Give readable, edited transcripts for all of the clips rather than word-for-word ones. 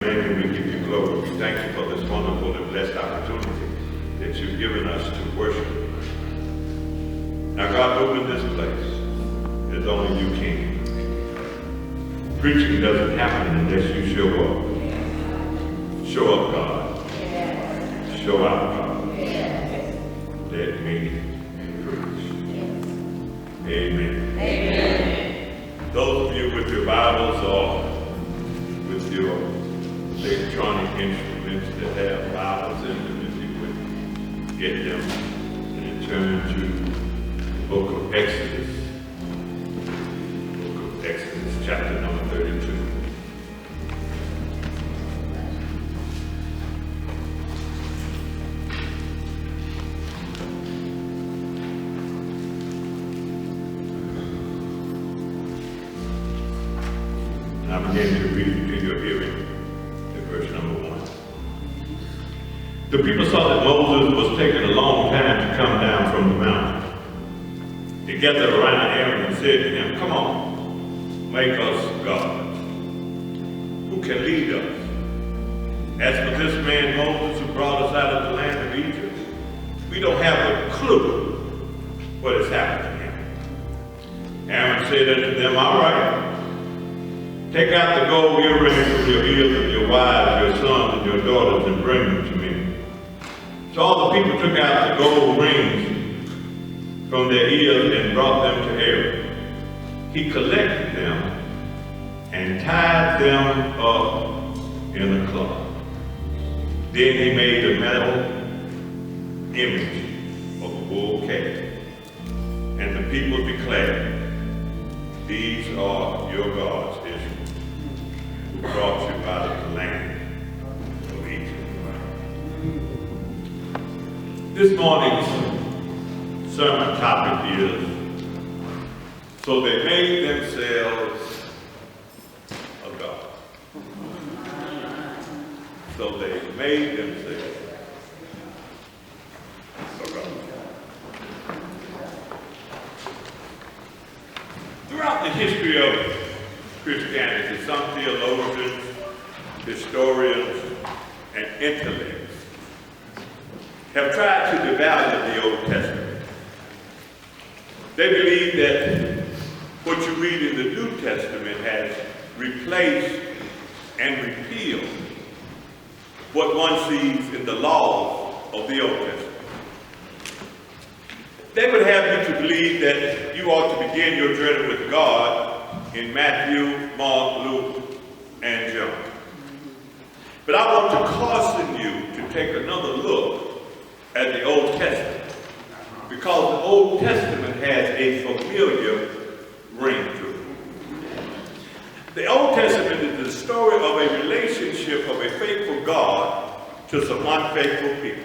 And we give you glory. We thank you for this wonderful and blessed opportunity that you've given us to worship. Now, God, open this place as only you can. Preaching doesn't happen unless you show up. Show up, God. Show out, God. Let me preach. Amen. Amen. Those of you with your Bibles or with your electronic instruments that have Bibles in them, if you would get them and turn to the book of Exodus. Book of Exodus, chapter number 32. And I begin to read to your hearing. Verse number 1. The people saw that Moses was taking a long time to come down from the mountain. They gathered around Aaron and said to him, "Come on, make us gods who can lead us. As for this man Moses who brought us out of the land of Egypt, we don't have a clue what has happened to him." Aaron said unto them, "All right. Take out the gold earrings from your ears of your wives, your sons, and your daughters, and bring them to me." So all the people took out the gold rings from their ears and brought them to Aaron. He collected them and tied them up in a cloth. Then he made a metal image of a bull calf. And the people declared, "These are your gods, Israel, who brought you out of the land of Egypt." This morning's sermon topic is, so they made themselves a god. So they made themselves a god. Throughout the history of Christianity, some theologians, historians, and intellects have tried to devalue the Old Testament. They believe that what you read in the New Testament has replaced and repealed what one sees in the laws of the Old Testament. They would have you to believe that you ought to begin your journey with God in Matthew, Mark, Luke, and John. But I want to caution you to take another look at the Old Testament, because the Old Testament has a familiar ring to it. The Old Testament is the story of a relationship of a faithful God to some unfaithful people.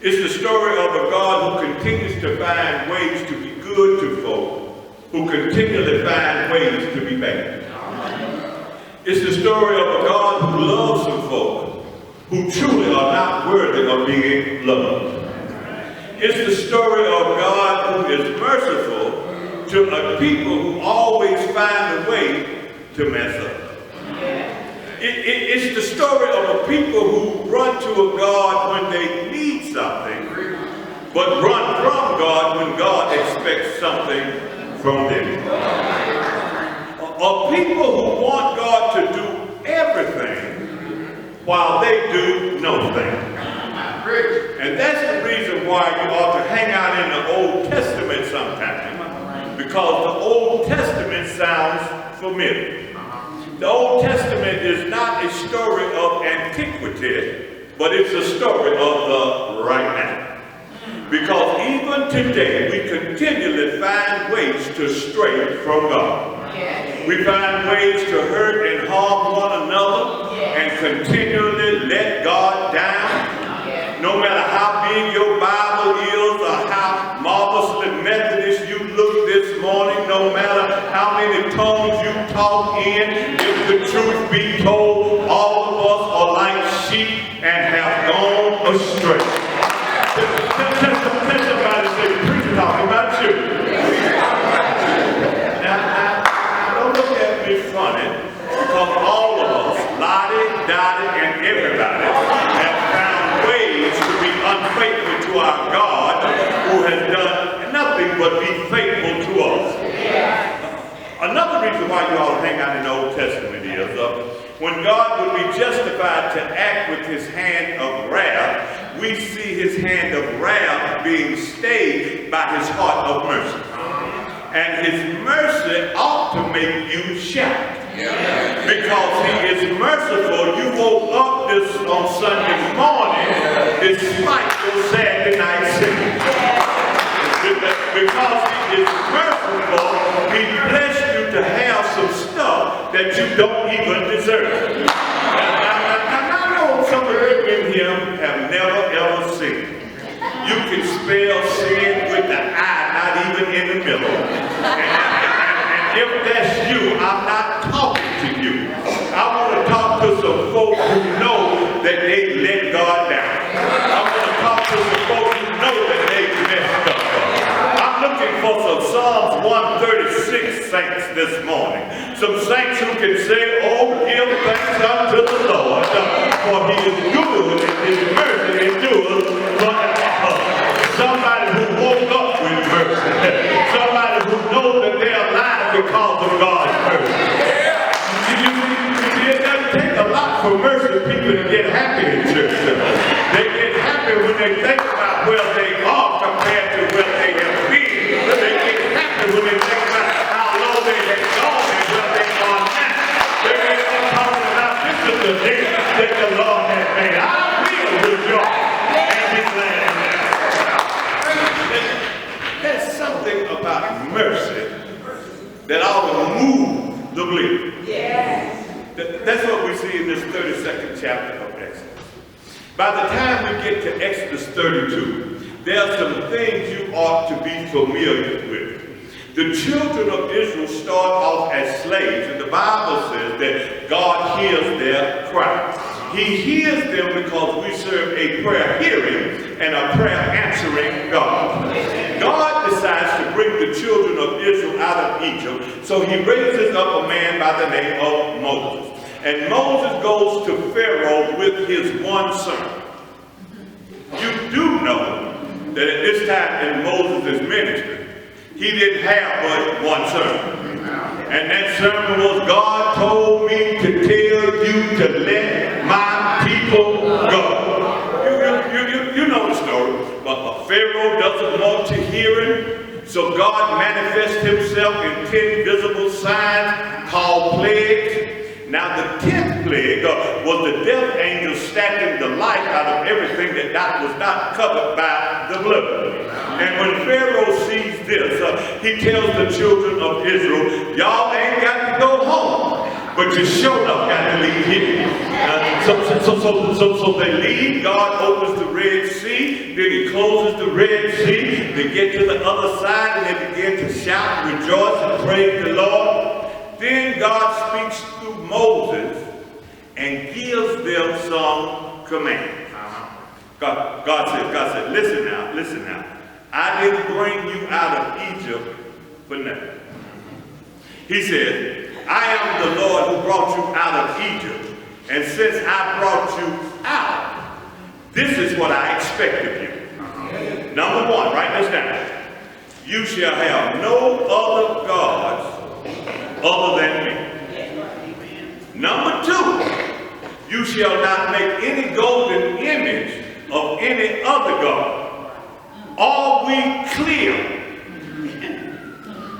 It's the story of a God who continues to find ways to be good to folk, who continually find ways to be bad. It's the story of a God who loves some folk who truly are not worthy of being loved. It's the story of God who is merciful to a people who always find a way to mess up. It's the story of a people who run to a God when they need something, but run from God when God expects something from them. Of people who want God to do everything while they do nothing. And that's the reason why you ought to hang out in the Old Testament sometime, because the Old Testament sounds familiar. The Old Testament is not a story of antiquity, but it's a story of the right now. Because even today, we continually find ways to stray from God. We find ways to hurt and harm one another and continually let God down. No matter how big your Bible is or how marvelously Methodist you look this morning, no matter how many tongues you talk in, if the truth be told, all of us are like sheep and have gone astray. Somebody say, "Preacher talking about you." Now, don't look at me funny, because all of us lie Dottie, and everybody have found ways to be unfaithful to our God, who has done nothing but be faithful to us. Another reason why you ought to hang out in the Old Testament is when God would be justified to act with his hand of wrath, we see his hand of wrath being stayed by his heart of mercy. And his mercy ought to make you shout. Because he is merciful. You woke up on Sunday morning despite your Saturday night sin. Because he is merciful, he blessed you to have some stuff that you don't even deserve. Now I know some of you in here have never ever sinned. You can spell sin with the I, not even in the middle. And if that's you, I'm not talking to you. I want to talk to some folks who know that they let God down. I want to talk to some folks who know that they messed up. I'm looking for some Psalms 136 saints this morning. Some saints who can say, oh, give thanks unto the Lord, for he is good and his mercy endures forever. Somebody who woke up with mercy. Somebody who knows that they're alive because of God's mercy. It doesn't take a lot for mercy people to get happy in church. They get happy when they think about where they are compared to where they have been. They get happy when they think about how low they have gone and where they are now. They get talking about this is the day that the Lord has made. I will rejoice and be glad in it. There's something about mercy that ought to move the believer. Yes. That's what we see in this 32nd chapter of Exodus. By the time we get to Exodus 32, there are some things you ought to be familiar with. The children of Israel start off as slaves, and the Bible says that God hears their cry. He hears them because we serve a prayer hearing and a prayer answering God. God decides to bring the children of Israel out of Egypt, so he raises up a man by the name of Moses. And Moses goes to Pharaoh with his one son. You do know that at this time in Moses' ministry, he didn't have but one sermon. And that sermon was, God told me to tell you to let my people go. You know the story. But Pharaoh doesn't want to hear it. So God manifests himself in 10 visible signs called plagues. Now the 10th plague was the death angel snatching the life out of everything that was not covered by the blood. And when Pharaoh sees this, he tells the children of Israel, y'all ain't got to go home, but you sure enough got to leave here. So they leave. God opens the Red Sea, then he closes the Red Sea. They get to the other side and they begin to shout, rejoice, and praise the Lord. Then God speaks through Moses and gives them some commands. God said, listen now. I didn't bring you out of Egypt for nothing. He said, I am the Lord who brought you out of Egypt. And since I brought you out, this is what I expect of you. Number one, write this down. You shall have no other gods other than me. Number two, you shall not make any golden image of any other god. Are we clear?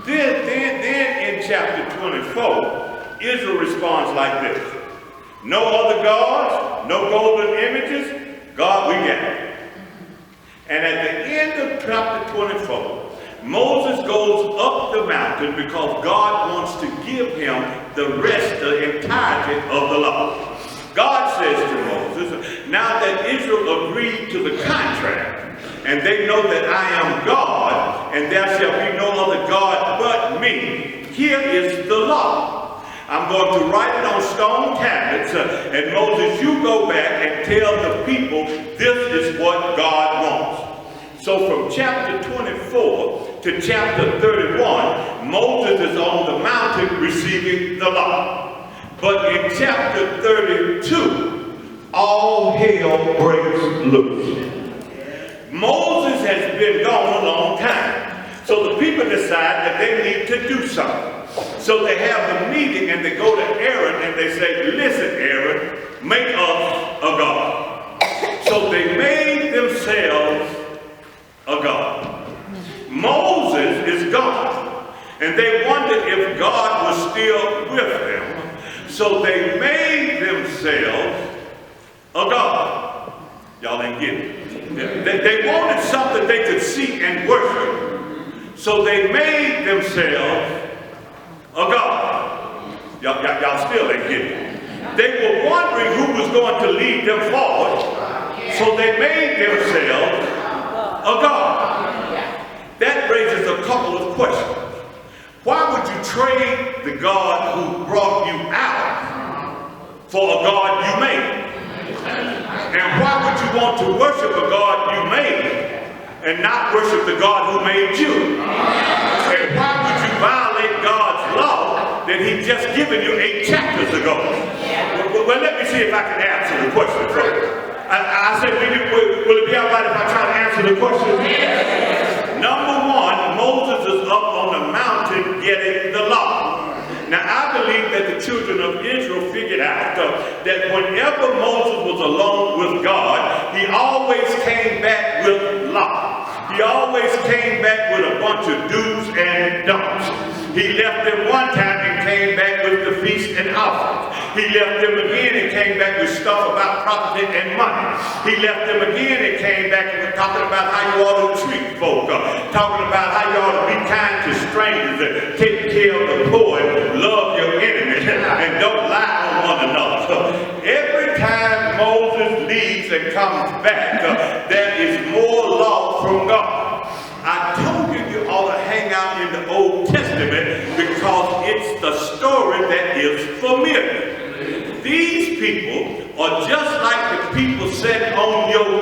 Then in chapter 24, Israel responds like this. No other gods, no golden images, God we got it. And at the end of chapter 24, Moses goes up the mountain because God wants to give him the entirety of the law. God says to Moses, now that Israel agreed to the contract, and they know that I am God, and there shall be no other God but me, here is the law. I'm going to write it on stone tablets, and Moses, you go back and tell the people this is what God wants. So from chapter 24 to chapter 31, Moses is on the mountain receiving the law. But in chapter 32, all hell breaks loose. Moses has been gone a long time. So the people decide that they need to do something. So they have a meeting and they go to Aaron and they say, listen, Aaron, make us a God. So they made themselves a God. Moses is gone. And they wondered if God was still with them. So they made themselves a God. Y'all ain't getting it. They wanted something they could see and worship. So they made themselves a God. Y'all still ain't getting it. They were wondering who was going to lead them forward. So they made themselves a God. That raises a couple of questions. Why would you trade the God who brought you out for a God you made? And why would you want to worship a God you made and not worship the God who made you? And why would you violate God's law that he just given you 8 chapters ago? Well, let me see if I can answer the question first. I said, will it be all right if I try to answer the question? Number one, Moses is up on the mountain getting the law. Now, I believe that the children of Israel figured out that whenever Moses was alone with God, he always came back with law. He always came back with a bunch of do's and don'ts. He left them one time and came back with the feast and offerings. He left them again and came back with stuff about property and money. He left them again and came back and was talking about how you ought to treat folk, talking about how you ought to be kind to strangers and take care of the poor and love your enemies and don't lie on one another. Every time Moses leaves and comes back, there is more law from God. I told you you ought to hang out in the Old Testament because it's the story that is familiar. These people are just like the people sitting on your